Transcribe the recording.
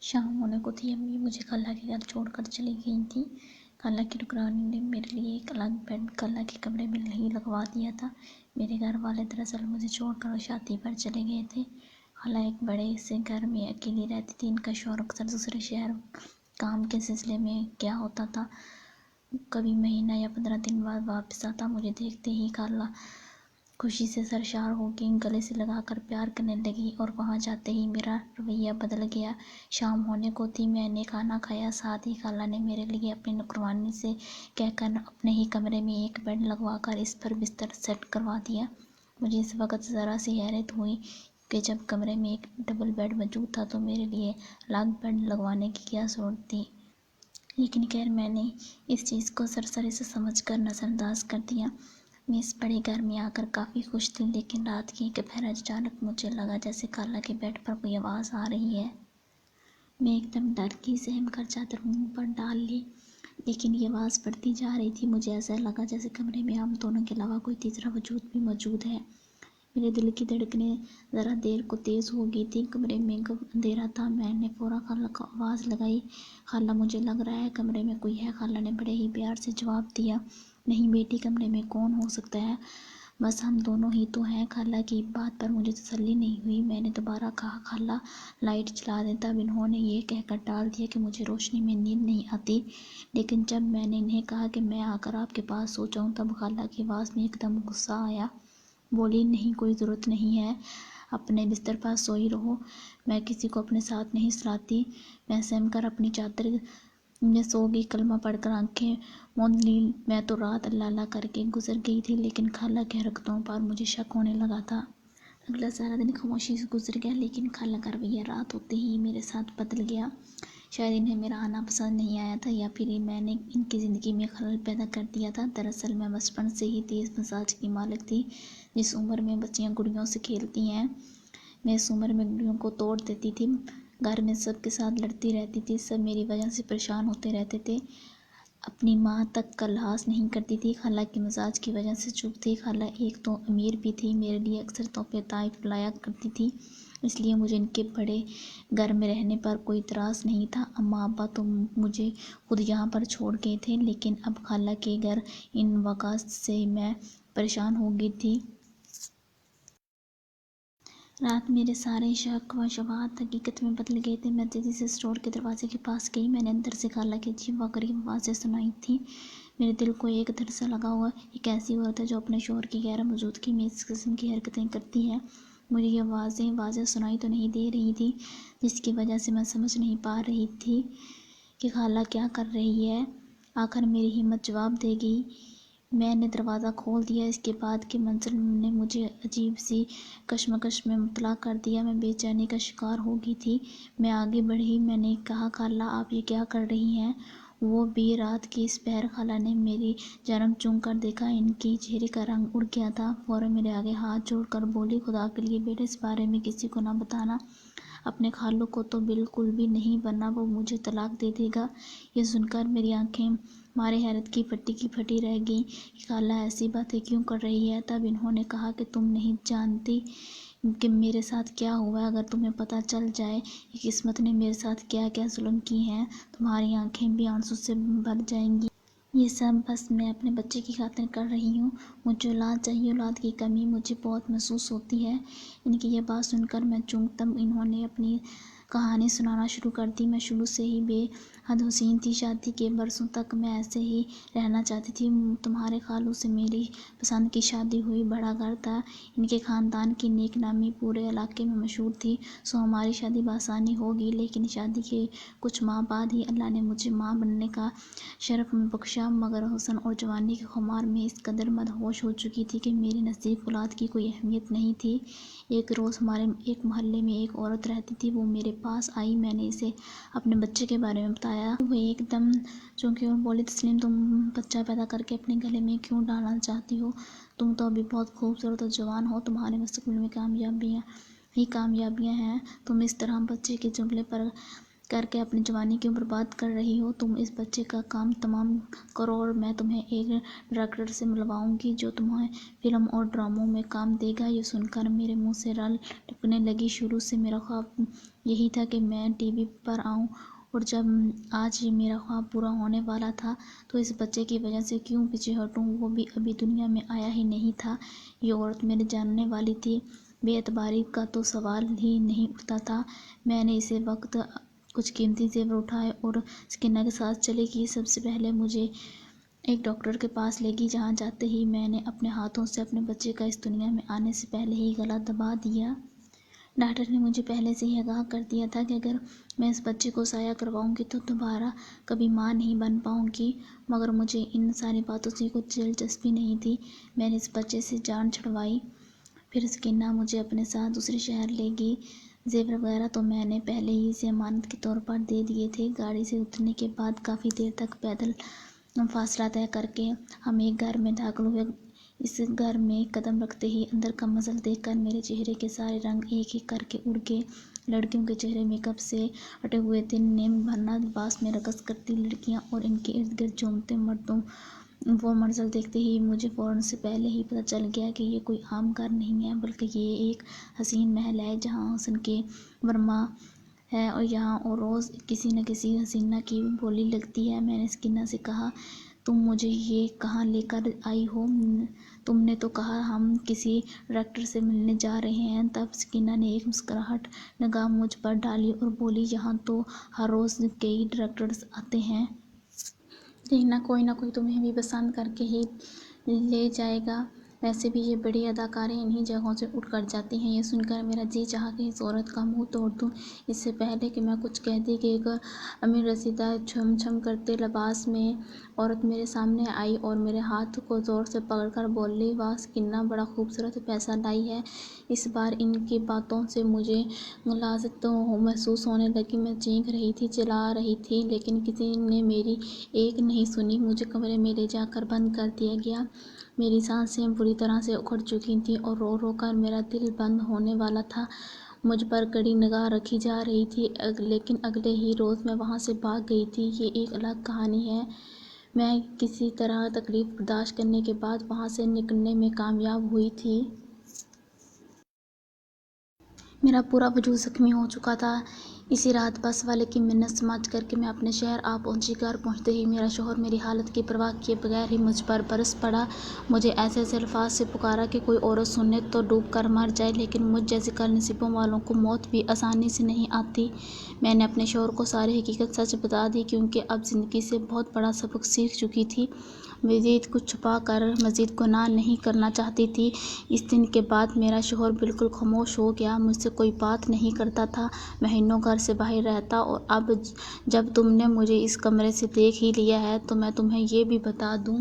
شام ہونے کو تھی، امی مجھے خالہ کے گھر چھوڑ کر چلی گئی تھیں۔ خالہ کی نگرانی نے میرے لیے ایک الگ بیڈ خالہ کے کمرے میں نہیں لگوا دیا تھا۔ میرے گھر والے دراصل مجھے چھوڑ کر شادی پر چلے گئے تھے۔ خالہ ایک بڑے سے گھر میں اکیلی رہتی تھی۔ ان کا شوہر اکثر دوسرے شہر کام کے سلسلے میں گیا ہوتا تھا، کبھی مہینہ یا 15 دن بعد واپس آتا۔ مجھے دیکھتے ہی خالہ خوشی سے سرشار ہو کے گلے سے لگا کر پیار کرنے لگی، اور وہاں جاتے ہی میرا رویہ بدل گیا۔ شام ہونے کو تھی، میں نے کھانا کھایا، ساتھ ہی خالہ نے میرے لیے اپنی نوکرانی سے کہہ کر اپنے ہی کمرے میں ایک بیڈ لگوا کر اس پر بستر سیٹ کروا دیا۔ مجھے اس وقت ذرا سی حیرت ہوئی کہ جب کمرے میں ایک ڈبل بیڈ موجود تھا تو میرے لیے الگ بیڈ لگوانے کی کیا ضرورت تھی، لیکن خیر میں نے اس چیز کو سرسری سے سمجھ کر نظر انداز کر دیا۔ میں اس بڑے گھر میں آ کر کافی خوش تھی، لیکن رات کی ایک پہر اچانک مجھے لگا جیسے خالہ کے بیڈ پر کوئی آواز آ رہی ہے۔ میں ایک دم ڈر کی سہم کر چادر منہ پر ڈال لی، لیکن یہ آواز بڑھتی جا رہی تھی۔ مجھے ایسا لگا جیسے کمرے میں ہم دونوں کے علاوہ کوئی تیسرا وجود بھی موجود ہے۔ میرے دل کی دھڑکنیں ذرا دیر کو تیز ہو گئی تھیں۔ کمرے میں اندھیرا تھا۔ میں نے فوراً خالہ کو آواز لگائی، خالہ مجھے لگ رہا ہے کمرے میں کوئی ہے۔ خالہ نے بڑے ہی پیار سے جواب دیا، نہیں بیٹی، کمرے میں کون ہو سکتا ہے، بس ہم دونوں ہی تو ہیں۔ خالہ کی بات پر مجھے تسلی نہیں ہوئی۔ میں نے دوبارہ کہا، خالہ لائٹ جلا دیں۔ تب انہوں نے یہ کہہ کر ٹال دیا کہ مجھے روشنی میں نیند نہیں آتی، لیکن جب میں نے انہیں کہا کہ میں آ کر آپ کے پاس سو جاؤں، تب خالہ کی آواز میں ایک دم غصہ آیا۔ بولی، نہیں، کوئی ضرورت نہیں ہے، اپنے بستر پر سوئی رہو، میں کسی کو اپنے ساتھ نہیں سلاتی۔ میں سہم کر اپنی چادر میں سو گئی، کلمہ پڑھ کر آنکھیں موند لیں۔ میں تو رات اللہ اللہ کر کے گزر گئی تھی، لیکن خالہ کی حرکتوں پر مجھے شک ہونے لگا تھا۔ اگلا سارا دن خاموشی سے گزر گیا، لیکن خالہ کا رویہ رات ہوتے ہی میرے ساتھ بدل گیا۔ شاید انہیں میرا آنا پسند نہیں آیا تھا، یا پھر میں نے ان کی زندگی میں خلل پیدا کر دیا تھا۔ دراصل میں بچپن سے ہی تیز مزاج کی مالک تھی۔ جس عمر میں بچیاں گڑیوں سے کھیلتی ہیں، میں اس عمر میں گڑیوں کو توڑ دیتی تھی۔ گھر میں سب کے ساتھ لڑتی رہتی تھی، سب میری وجہ سے پریشان ہوتے رہتے تھے، اپنی ماں تک کا لحاظ نہیں کرتی تھی۔ خالہ کے مزاج کی وجہ سے چپ تھی۔ خالہ ایک تو امیر بھی تھی، میرے لیے اکثر تحفے تحائف لایا کرتی تھی، اس لیے مجھے ان کے بڑے گھر میں رہنے پر کوئی اعتراض نہیں تھا۔ اماں ابا تو مجھے خود یہاں پر چھوڑ گئے تھے، لیکن اب خالہ کے گھر ان واقعات سے میں پریشان ہو گئی تھی۔ رات میرے سارے شک و شبہات حقیقت میں بدل گئے تھے۔ میں تیزی سے اسٹور کے دروازے کے پاس گئی۔ میں نے اندر سے خالہ کی عجیب و غریب آوازیں سنائی تھیں۔ میرے دل کو ایک دھڑ سا لگا ہوا، یہ کیسی عورت ہے جو اپنے شوہر کی غیر موجودگی میں اس قسم کی حرکتیں کرتی ہے۔ مجھے یہ آوازیں واضح سنائی تو نہیں دے رہی تھیں، جس کی وجہ سے میں سمجھ نہیں پا رہی تھی کہ خالہ کیا کر رہی ہے۔ آخر میری ہمت جواب دے گئی، میں نے دروازہ کھول دیا۔ اس کے بعد کے منظر نے مجھے عجیب سی کشمکش میں مبتلا کر دیا۔ میں بے چینی کا شکار ہو گئی تھی۔ میں آگے بڑھی، میں نے کہا، خالہ آپ یہ کیا کر رہی ہیں؟ وہ بھی رات کی اس پہر۔ خالہ نے میری جانب چونک کر دیکھا، ان کے چہرے کا رنگ اڑ گیا تھا۔ فوراً میرے آگے ہاتھ جوڑ کر بولی، خدا کے لیے بیٹے اس بارے میں کسی کو نہ بتانا، اپنے خالو کو تو بالکل بھی نہیں، ورنہ وہ مجھے طلاق دے دے گا۔ یہ سن کر میری آنکھیں مارے حیرت کی پھٹی رہ گئیں کہ خالہ ایسی باتیں کیوں کر رہی ہے۔ تب انہوں نے کہا کہ تم نہیں جانتی کہ میرے ساتھ کیا ہوا ہے، اگر تمہیں پتہ چل جائے کہ قسمت نے میرے ساتھ کیا کیا ظلم کیے ہیں، تمہاری آنکھیں بھی آنسو سے بھر جائیں گی۔ یہ سب بس میں اپنے بچے کی خاطر کر رہی ہوں، مجھے اولاد چاہیے، اولاد کی کمی مجھے بہت محسوس ہوتی ہے۔ ان کی یہ بات سن کر میں چونک۔ تب انہوں نے اپنی کہانی سنانا شروع کر دی۔ میں شروع سے ہی بے حد حسین تھی، شادی کے برسوں تک میں ایسے ہی رہنا چاہتی تھی۔ تمہارے خالو سے میری پسند کی شادی ہوئی، بڑا گھر تھا، ان کے خاندان کی نیک نامی پورے علاقے میں مشہور تھی، سو ہماری شادی بآسانی ہو گئی۔ لیکن شادی کے کچھ ماہ بعد ہی اللہ نے مجھے ماں بننے کا شرف بخشا، مگر حسن اور جوانی کی خمار میں اس قدر مدہوش ہو چکی تھی کہ میرے نزدیک اولاد کی کوئی اہمیت نہیں تھی۔ ایک روز ہمارے ایک محلے میں ایک عورت رہتی تھی، وہ میرے پاس آئی، میں نے اسے اپنے بچے کے بارے میں بتایا۔ وہ ایک دم چونکی اور بولی، تسلیم تم بچہ پیدا کر کے اپنے گلے میں کیوں ڈالنا چاہتی ہو؟ تم تو ابھی بہت خوبصورت اور جوان ہو، تمہارے مستقبل میں کامیابیاں ہی کامیابیاں ہیں، تم اس طرح بچے کے جملے پر کر کے اپنی جوانی کیوں برباد کر رہی ہو؟ تم اس بچے کا کام تمام کرو اور میں تمہیں ایک ڈائریکٹر سے ملواؤں گی جو تمہیں فلم اور ڈراموں میں کام دے گا۔ یہ سن کر میرے منہ سے رال ٹپکنے لگی۔ شروع سے میرا خواب یہی تھا کہ میں ٹی وی پر آؤں، اور جب آج میرا خواب پورا ہونے والا تھا تو اس بچے کی وجہ سے کیوں پیچھے ہٹوں؟ وہ بھی ابھی دنیا میں آیا ہی نہیں تھا۔ یہ عورت میرے جاننے والی تھی، بے اعتباری کا تو سوال ہی نہیں اٹھتا تھا۔ میں نے اسی وقت کچھ قیمتی زیور اٹھائے اور سکینہ کے ساتھ چلی گئی۔ سب سے پہلے مجھے ایک ڈاکٹر کے پاس لے گئی، جہاں جاتے ہی میں نے اپنے ہاتھوں سے اپنے بچے کا اس دنیا میں آنے سے پہلے ہی گلا دبا دیا۔ ڈاکٹر نے مجھے پہلے سے ہی آگاہ کر دیا تھا کہ اگر میں اس بچے کو ضائع کرواؤں گی تو دوبارہ کبھی ماں نہیں بن پاؤں گی، مگر مجھے ان ساری باتوں سے کچھ دلچسپی نہیں تھی۔ میں نے اس بچے سے جان چھڑوائی۔ پھر سکینہ مجھے اپنے ساتھ دوسرے شہر لے گئی۔ زیور وغیرہ تو میں نے پہلے ہی ضمانت کے طور پر دے دیے تھے۔ گاڑی سے اترنے کے بعد کافی دیر تک پیدل فاصلہ طے کر کے ہم ایک گھر میں داخل ہوئے۔ اس گھر میں قدم رکھتے ہی اندر کا منظر دیکھ کر میرے چہرے کے سارے رنگ ایک ایک کر کے اڑ گئے۔ لڑکیوں کے چہرے میک اپ سے ہٹے ہوئے تھے، نیم بھرنا لباس میں رقص کرتی لڑکیاں اور ان کے ارد گرد جھومتے مردوں۔ وہ منظر دیکھتے ہی مجھے فوراً سے پہلے ہی پتہ چل گیا کہ یہ کوئی عام گھر نہیں ہے، بلکہ یہ ایک حسین محل ہے جہاں حسن کے ورما ہے، اور یہاں روز کسی نہ کسی حسینہ کی بولی لگتی ہے۔ میں نے سکینہ سے کہا، تم مجھے یہ کہاں لے کر آئی ہو؟ تم نے تو کہا ہم کسی ڈائریکٹر سے ملنے جا رہے ہیں۔ تب سکینہ نے ایک مسکراہٹ نگاہ مجھ پر ڈالی اور بولی، یہاں تو ہر روز کئی ڈائریکٹرز آتے ہیں۔ دیکھنا کوئی نہ کوئی تمہیں بھی پسند کر کے ہی لے جائے گا۔ ویسے بھی یہ بڑی اداکاریں انہی جگہوں سے اٹھ کر جاتی ہیں۔ یہ سن کر میرا جی چاہا کہ اس عورت کا منہ توڑ دوں۔ اس سے پہلے کہ میں کچھ کہتی کہ ایک امیر رسیدہ چھم چھم کرتے لباس میں عورت میرے سامنے آئی اور میرے ہاتھ کو زور سے پکڑ کر بولی، واہ سکینہ، بڑا خوبصورت پیسہ لائی ہے۔ اس بار ان کی باتوں سے مجھے غلاظت محسوس ہونے لگی۔ میں چیخ رہی تھی، چلا رہی تھی، لیکن کسی نے میری ایک نہیں سنی۔ مجھے کمرے میں لے جا کر بند کر دیا گیا۔ میری سانسیں بری طرح سے اکھڑ چکی تھیں اور رو رو کر میرا دل بند ہونے والا تھا۔ مجھ پر کڑی نگاہ رکھی جا رہی تھی، لیکن اگلے ہی روز میں وہاں سے بھاگ گئی تھی۔ یہ ایک الگ کہانی ہے۔ میں کسی طرح تکلیف برداشت کرنے کے بعد وہاں سے نکلنے میں کامیاب ہوئی تھی۔ میرا پورا وجود زخمی ہو چکا تھا۔ اسی رات بس والے کی منت سمجھ کر کے میں اپنے شہر آ پہنچی۔ گھر پہنچتے ہی میرا شوہر میری حالت کی پرواہ کیے بغیر ہی مجھ پر برس پڑا۔ مجھے ایسے ایسے الفاظ سے پکارا کہ کوئی عورت سنے تو ڈوب کر مر جائے، لیکن مجھ جیسے کل نصیبوں والوں کو موت بھی آسانی سے نہیں آتی۔ میں نے اپنے شوہر کو ساری حقیقت سچ بتا دی، کیونکہ اب زندگی سے بہت بڑا سبق سیکھ چکی تھی۔ مزید کچھ چھپا کر مزید گناہ نہیں کرنا چاہتی تھی۔ اس دن کے بعد میرا شوہر بالکل خاموش ہو گیا، مجھ سے کوئی بات نہیں کرتا تھا، مہینوں گھر سے باہر رہتا۔ اور اب جب تم نے مجھے اس کمرے سے دیکھ ہی لیا ہے تو میں تمہیں یہ بھی بتا دوں